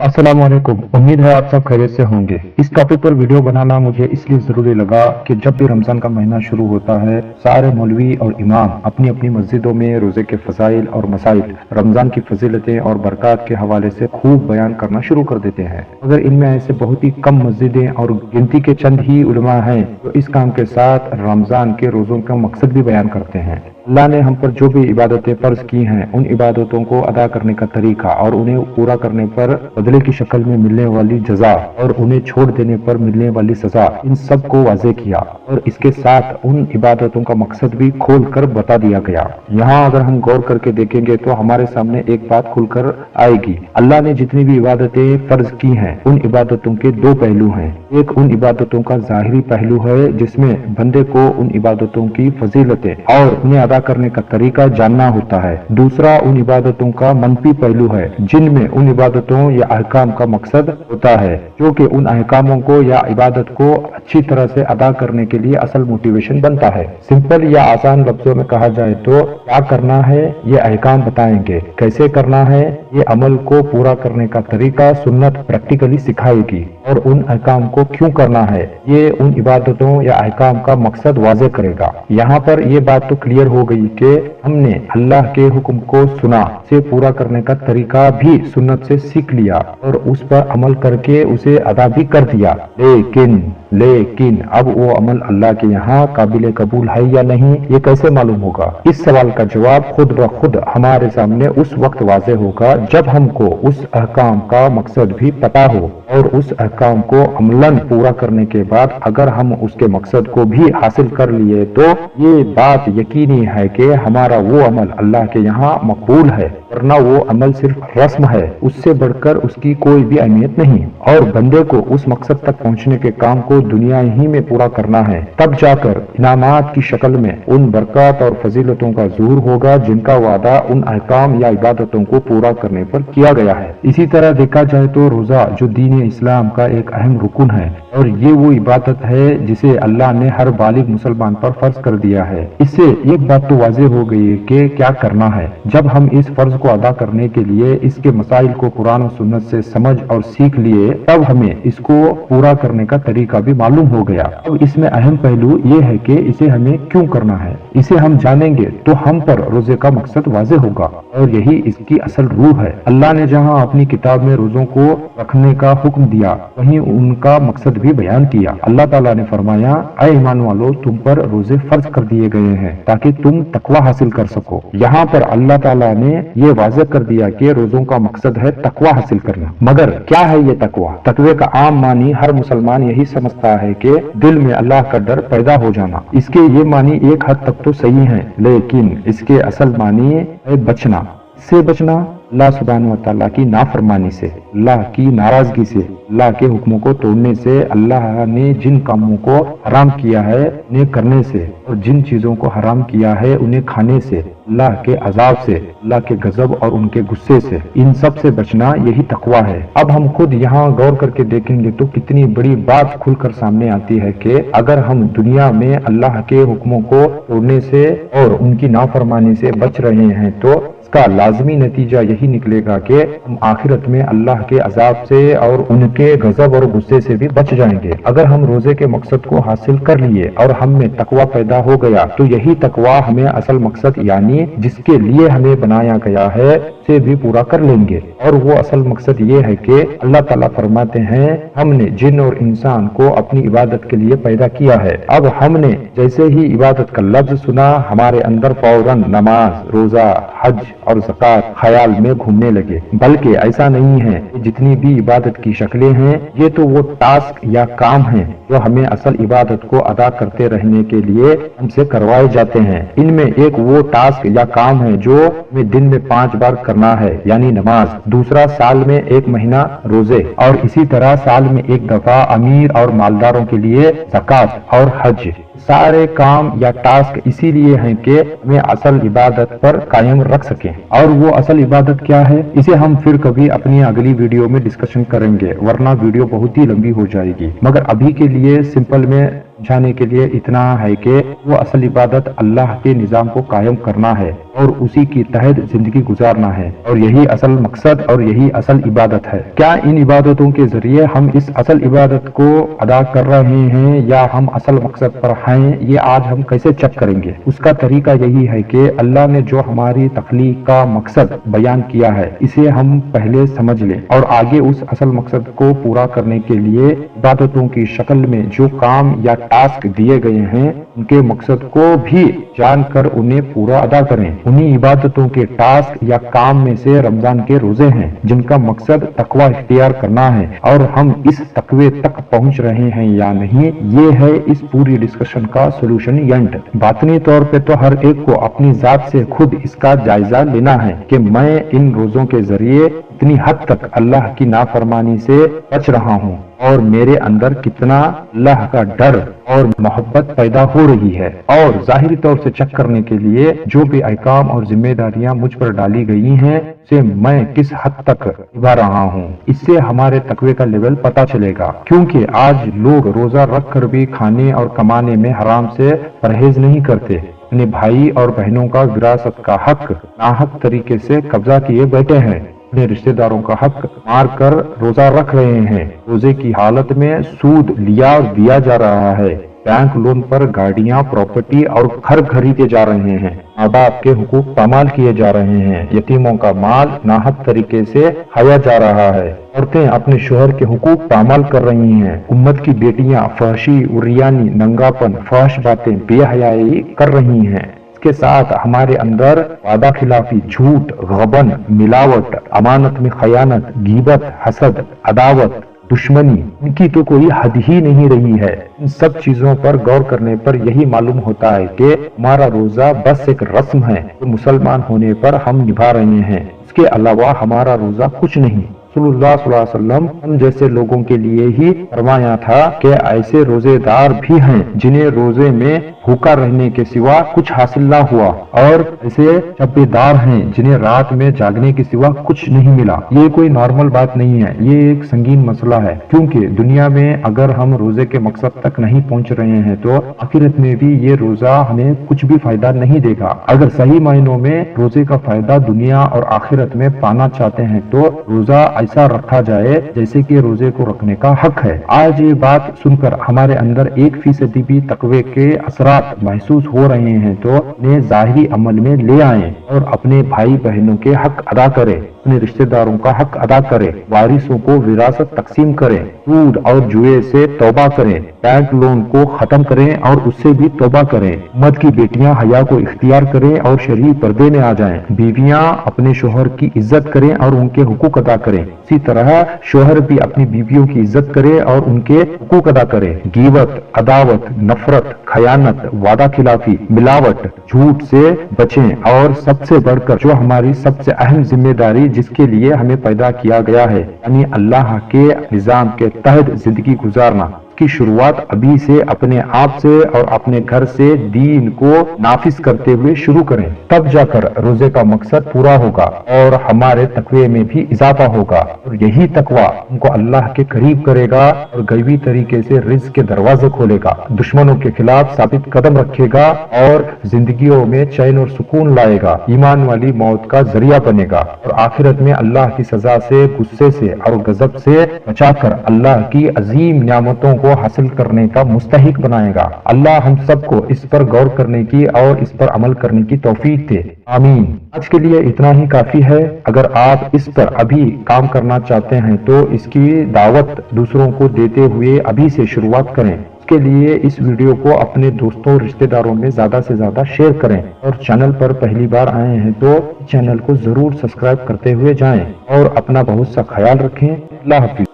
अस्सलाम वालेकुम। उम्मीद है आप सब खैरियत से होंगे। इस टॉपिक पर वीडियो बनाना मुझे इसलिए जरूरी लगा कि जब भी रमजान का महीना शुरू होता है, सारे मौलवी और इमाम अपनी अपनी मस्जिदों में रोजे के फजाइल और मसाइल, रमजान की फजीलतें और बरकत के हवाले से खूब बयान करना शुरू कर देते हैं। मगर इनमें ऐसे बहुत ही कम मस्जिदें और गिनती के चंद ही उलमा हैं जो इस काम के साथ रमजान के रोजों का मकसद भी बयान करते हैं। अल्लाह ने हम पर जो भी इबादतें फर्ज की हैं, उन इबादतों को अदा करने का तरीका और उन्हें पूरा करने पर बदले की शक्ल में मिलने वाली जजा और उन्हें छोड़ देने पर मिलने वाली सजा, इन सब को वाज़ेह किया और इसके साथ उन इबादतों का मकसद भी खोल कर बता दिया गया। यहाँ अगर हम गौर करके देखेंगे तो हमारे सामने एक बात खुलकर आएगी। अल्लाह ने जितनी भी इबादतें फर्ज की हैं, उन इबादतों के दो पहलू हैं। एक उन इबादतों का ज़ाहिरी पहलू है जिसमें बंदे को उन इबादतों की फजीलतें और उन्हें अदा करने का तरीका जानना होता है। दूसरा उन इबादतों का मनफी पहलू है जिनमें उन इबादतों या अहकाम का मकसद होता है, जो कि उन अहकामों को या इबादत को अच्छी तरह से अदा करने के लिए असल मोटिवेशन बनता है। सिंपल या आसान लफ्जों में कहा जाए तो क्या करना है ये अहकाम बताएंगे, कैसे करना है ये अमल को पूरा करने का तरीका सुन्नत प्रैक्टिकली सिखाएगी, और उन अहकाम को क्यों करना है ये उन इबादतों या अहकाम का मकसद वाज़ेह करेगा। यहाँ पर ये बात तो क्लियर हो गई कि हमने अल्लाह के हुक्म को सुना से पूरा करने का तरीका भी सुन्नत से सीख लिया और उस पर अमल करके उसे अदा भी कर दिया। लेकिन अब वो अमल अल्लाह के यहाँ काबिल कबूल है या नहीं, ये कैसे मालूम होगा? इस सवाल का जवाब खुद ब खुद हमारे सामने उस वक्त वाज़ेह होगा जब हमको उस अहकाम का मकसद भी पता हो, और उस अहकाम को अमलन पूरा करने के बाद अगर हम उसके मकसद को भी हासिल कर लिए तो ये बात यकीनी है कि हमारा वो अमल अल्लाह के यहाँ मकबूल है, वरना वो अमल सिर्फ रस्म है, उससे बढ़कर उसकी कोई भी अहमियत नहीं। और बंदे को उस मकसद तक पहुँचने के काम को दुनिया ही में पूरा करना है, तब जाकर इनामात की शक्ल में उन बरकत और फजीलतों का ज़ूर होगा जिनका वादा उन अहकाम या इबादतों को पूरा करने पर किया गया है। इसी तरह देखा जाए तो रोजा जो दीन इस्लाम का एक अहम रुकन है, और ये वो इबादत है जिसे अल्लाह ने हर बालिग मुसलमान पर फर्ज कर दिया है। इससे एक बात तो वाज़ेह हो गई है कि क्या करना है। जब हम इस फर्ज को अदा करने के लिए इसके मसाइल को कुरान और सुन्नत से समझ और सीख लिए, तब हमें इसको पूरा करने का तरीका भी मालूम हो गया। अब इसमें अहम पहलू ये है कि इसे हमें क्यों करना है। इसे हम जानेंगे तो हम पर रोजे का मकसद वाज़ेह होगा, और यही इसकी असल रूह है। अल्लाह ने जहाँ अपनी किताब में रोजों को रखने का हुक्म दिया, वहीं उनका मकसद भी बयान किया। अल्लाह ताला ने फरमाया, ऐ ईमान वालों, तुम पर रोजे फर्ज कर दिए गए हैं ताकि तुम तकवा हासिल कर सको। यहाँ पर अल्लाह ताला ने ये वाज़ेह कर दिया कि रोजों का मकसद है तकवा हासिल करना। मगर क्या है ये तकवा? तकवे का आम मानी हर मुसलमान यही समझता है कि दिल में अल्लाह का डर पैदा हो जाना। इसके ये मानी एक हद तक तो सही है, लेकिन इसके असल मानी है बचना। से बचना अल्लाह सुब्हानहू व तआला की नाफरमानी से, अल्लाह की नाराजगी से, अल्लाह के हुक्मों को तोड़ने से, अल्लाह ने जिन कामों को हराम किया है उन्हें करने से, और जिन चीजों को हराम किया है उन्हें खाने से, अल्लाह के अजाब से, अल्लाह के गजब और उनके गुस्से से, इन सब से बचना यही तकवा है। अब हम खुद यहाँ गौर करके देखेंगे तो कितनी बड़ी बात खुलकर सामने आती है कि अगर हम दुनिया में अल्लाह के हुक्मों को तोड़ने से और उनकी नाफरमानी से बच रहे हैं तो इसका लाजमी नतीजा यही निकलेगा कि हम आखिरत में अल्लाह के अजाब से और उनके गजब और गुस्से से भी बच जाएंगे। अगर हम रोजे के मकसद को हासिल कर लिए और हम में तकवा पैदा हो गया तो यही तकवा हमें असल मकसद यानी जिसके लिए हमें बनाया गया है से भी पूरा कर लेंगे। और वो असल मकसद ये है कि अल्लाह ताला फरमाते हैं, हमने जिन और इंसान को अपनी इबादत के लिए पैदा किया है। अब हमने जैसे ही इबादत का लफ्ज सुना, हमारे अंदर फौरन नमाज, रोजा, हज और ज़कात ख्याल में घूमने लगे। बल्कि ऐसा नहीं है, जितनी भी इबादत की शक्लें हैं ये तो वो टास्क या काम हैं जो हमें असल इबादत को अदा करते रहने के लिए हमसे करवाए जाते हैं। इनमें एक वो टास्क या काम है जो हमें दिन में 5 बार करना है यानी नमाज, दूसरा साल में 1 महीना रोजे, और इसी तरह साल में 1 दफा अमीर और मालदारों के लिए ज़कात और हज। सारे काम या टास्क इसीलिए हैं कि हमें असल इबादत पर कायम रख सकें। और वो असल इबादत क्या है, इसे हम फिर कभी अपनी अगली वीडियो में डिस्कशन करेंगे, वरना वीडियो बहुत ही लंबी हो जाएगी। मगर अभी के लिए सिंपल में समझाने के लिए इतना है कि वो असल इबादत अल्लाह के निजाम को कायम करना है और उसी की तहत जिंदगी गुजारना है, और यही असल मकसद और यही असल इबादत है। क्या इन इबादतों के जरिए हम इस असल इबादत को अदा कर रहे हैं या हम असल मकसद पर हैं, ये आज हम कैसे चेक करेंगे? उसका तरीका यही है कि अल्लाह ने जो हमारी तख्लीक का मकसद बयान किया है, इसे हम पहले समझ लें और आगे उस असल मकसद को पूरा करने के लिए इबादतों की शक्ल में जो काम या टास्क दिए गए हैं, उनके मकसद को भी जानकर उन्हें पूरा अदा करें। उन्हीं इबादतों के टास्क या काम में से रमजान के रोजे हैं, जिनका मकसद तकवा इख्तियार करना है, और हम इस तकवे तक पहुंच रहे हैं या नहीं, ये है इस पूरी डिस्कशन का सोल्यूशन एंड। बातनी तौर पे तो हर एक को अपनी जात से खुद इसका जायजा लेना है कि मैं इन रोजों के जरिए इतनी हद तक अल्लाह की नाफरमानी से बच रहा हूँ और मेरे अंदर कितना अल्लाह का डर और मोहब्बत पैदा हो रही है। और जाहिरी तौर से चेक करने के लिए जो भी अहकाम और जिम्मेदारियां मुझ पर डाली गई हैं, से मैं किस हद तक निभा रहा हूँ। इससे हमारे तकवे का लेवल पता चलेगा, क्योंकि आज लोग रोजा रख कर भी खाने और कमाने में हराम से परहेज नहीं करते। अपने भाई और बहनों का विरासत का हक नाहक तरीके से कब्जा किए बैठे हैं, अपने रिश्तेदारों का हक मार कर रोजा रख रहे हैं। रोजे की हालत में सूद लिया और दिया जा रहा है, बैंक लोन पर गाड़ियां, प्रॉपर्टी और घर खरीदे जा रहे हैं, माँ बाप के हुकूक पामाल किए जा रहे हैं, यतीमों का माल नाहक तरीके से खाया जा रहा है, औरतें अपने शोहर के हुकूक पामाल कर रही हैं, उम्मत की बेटियां फहशी, उरियानी, नंगापन, फहश बातें, बेहयाई कर रही हैं। के साथ हमारे अंदर वादा खिलाफी, झूठ, गबन, मिलावट, अमानत में खयानत, गीबत, हसद, अदावत, दुश्मनी, इनकी तो कोई हद ही नहीं रही है। इन सब चीजों पर गौर करने पर यही मालूम होता है कि हमारा रोजा बस एक रस्म है जो मुसलमान होने पर हम निभा रहे हैं। इसके अलावा हमारा रोजा कुछ नहीं। रसूलुल्लाह सल्लल्लाहु अलैहि वसल्लम हम जैसे लोगों के लिए ही फरमाया था कि ऐसे रोजेदार भी हैं जिन्हें रोजे में भूखा रहने के सिवा कुछ हासिल ना हुआ, और ऐसे शब्बेदार हैं जिन्हें रात में जागने के सिवा कुछ नहीं मिला। ये कोई नॉर्मल बात नहीं है, ये एक संगीन मसला है, क्योंकि दुनिया में अगर हम रोजे के मकसद तक नहीं पहुंच रहे हैं तो आखिरत में भी ये रोजा हमें कुछ भी फायदा नहीं देगा। अगर सही मायनों में रोजे का फायदा दुनिया और आखिरत में पाना चाहते हैं तो रोजा ऐसा रखा जाए जैसे कि रोजे को रखने का हक है। आज ये बात सुनकर हमारे अंदर 1% भी तकवे के असरात महसूस हो रहे हैं तो उन्हें जाहिरी अमल में ले आए और अपने भाई बहनों के हक अदा करें, अपने रिश्तेदारों का हक अदा करें, वारिसों को विरासत तकसीम करें, सूद और जुए से तौबा करें, बैंक लोन को खत्म करें और उससे भी तौबा करें। उम्मत की बेटियां हया को इख्तियार करें और शरीय पर्दे में आ जाएं। बीवियां अपने शोहर की इज्जत करें और उनके हुकूक अदा करें। इसी तरह शोहर भी अपनी बीवियों की इज्जत करे और उनके हुकूक अदा करे। गीबत, अदावत, नफरत, खयानत, वादा खिलाफी, मिलावट, झूठ से बचें और सबसे बढ़कर जो हमारी सबसे अहम जिम्मेदारी जिसके लिए हमें पैदा किया गया है, यानी अल्लाह के निजाम के तहत जिंदगी गुजारना, की शुरुआत अभी से अपने आप से और अपने घर से दीन को नाफिज करते हुए शुरू करें। तब जाकर रोजे का मकसद पूरा होगा और हमारे तकवे में भी इजाफा होगा, और यही तकवा उनको अल्लाह के करीब करेगा और गैबी तरीके से रिज़्क़ के दरवाजे खोलेगा, दुश्मनों के खिलाफ साबित कदम रखेगा और जिंदगियों में चैन और सुकून लाएगा, ईमान वाली मौत का जरिया बनेगा और आखिरत में अल्लाह की सजा से, गुस्से से और गजब से बचाकर अल्लाह की अजीम नियामतों को हासिल करने का मुस्तहिक बनाएगा। अल्लाह हम सबको इस पर गौर करने की और इस पर अमल करने की तौफीक दे, आमीन। आज के लिए इतना ही काफी है। अगर आप इस पर अभी काम करना चाहते हैं तो इसकी दावत दूसरों को देते हुए अभी से शुरुआत करें। इसके लिए इस वीडियो को अपने दोस्तों और रिश्तेदारों में ज्यादा से ज्यादा शेयर करें, और चैनल पर पहली बार आए हैं तो चैनल को जरूर सब्सक्राइब करते हुए जाएं और अपना बहुत सा ख्याल रखें। अल्लाह हाफिज।